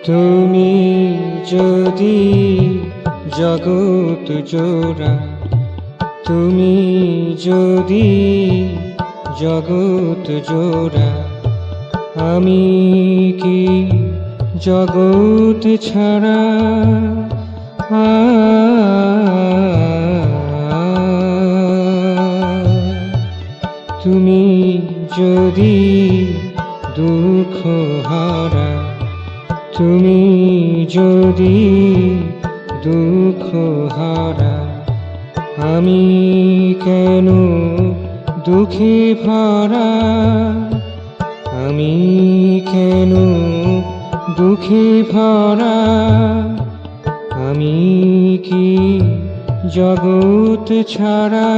তুমি যদি জগৎ জোড়া, তুমি যদি জগৎ জোড়া, আমি কি জগৎ ছাড়া? তুমি যদি দুঃখ হারা, তুমি যদি দুঃখ হারা, আমি কেন দুঃখে ভরা? আমি কেন দুঃখে ভরা? আমি কি জগৎ ছাড়া?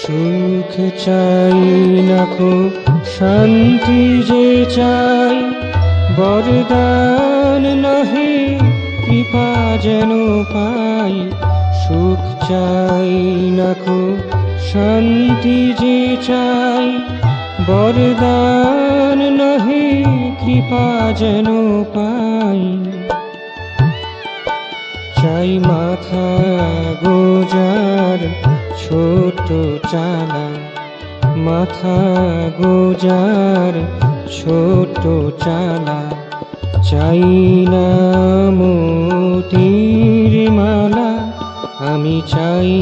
সুখ চাই না কো শান্তি যে চাই, বরদান নহে কৃপা যেন পাই। সুখ চাই না কো শান্তি যে চাই, বরদান নহে কৃপা যেন পাই। চাই মাথা গোজার ছোট চালা, মাথা গোজার ছোট চালা। চাই না মোতির মালা, আমি চাই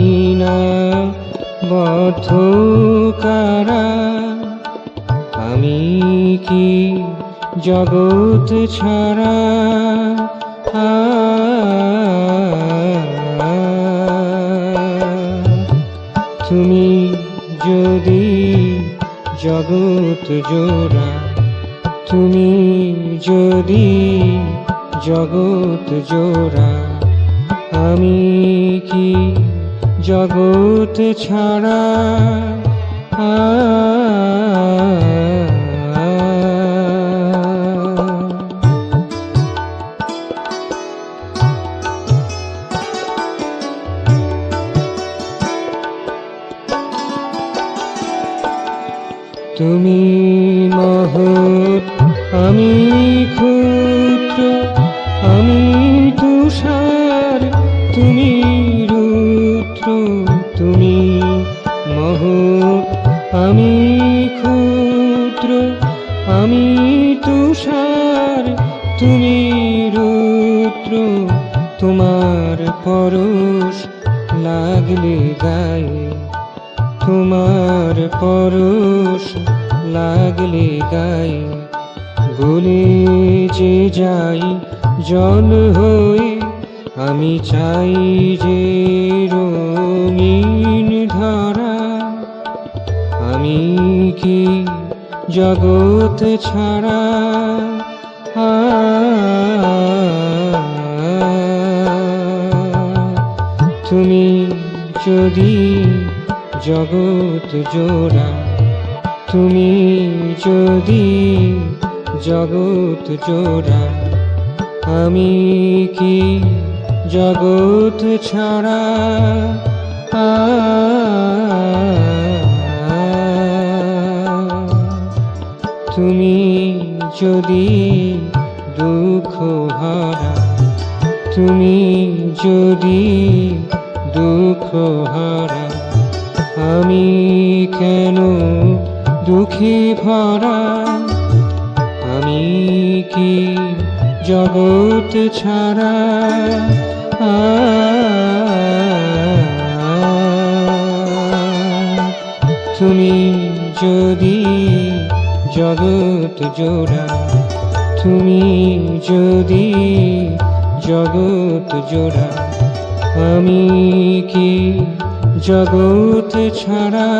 না বদ্ধ কারা। আমি কি জগৎ ছাড়া? তুমি যদি জগৎ জোড়া, তুমি যদি জগৎ জোড়া, আমি কি জগৎ ছাড়া? তুমি মহৎ, আমি ক্ষুদ্র, আমি তুষার, তুমি রুদ্র। তুমি মহৎ, আমি ক্ষুদ্র, আমি তুষার, তুমি রুদ্র। তোমার পরশ লাগলে গায়ে, তোমার পরশ লাগলে গায়ে, গলে যে যাই জল হয়ে। আমি চাই যে রঙিন ধরা, আমি কি জগৎ ছাড়া? তুমি যদি জগৎ জোড়া, তুমি যদি জগৎ জোড়া, আমি কি জগৎ ছাড়া? তুমি যদি দুঃখ হারা, তুমি যদি দুঃখ হারা, আমি কেন দুঃখে ভরা? আমি কি জগৎ ছাড়া? তুমি যদি জগৎ জোড়া, তুমি যদি জগৎ জোড়া, আমি কি জগৎ ছাড়া?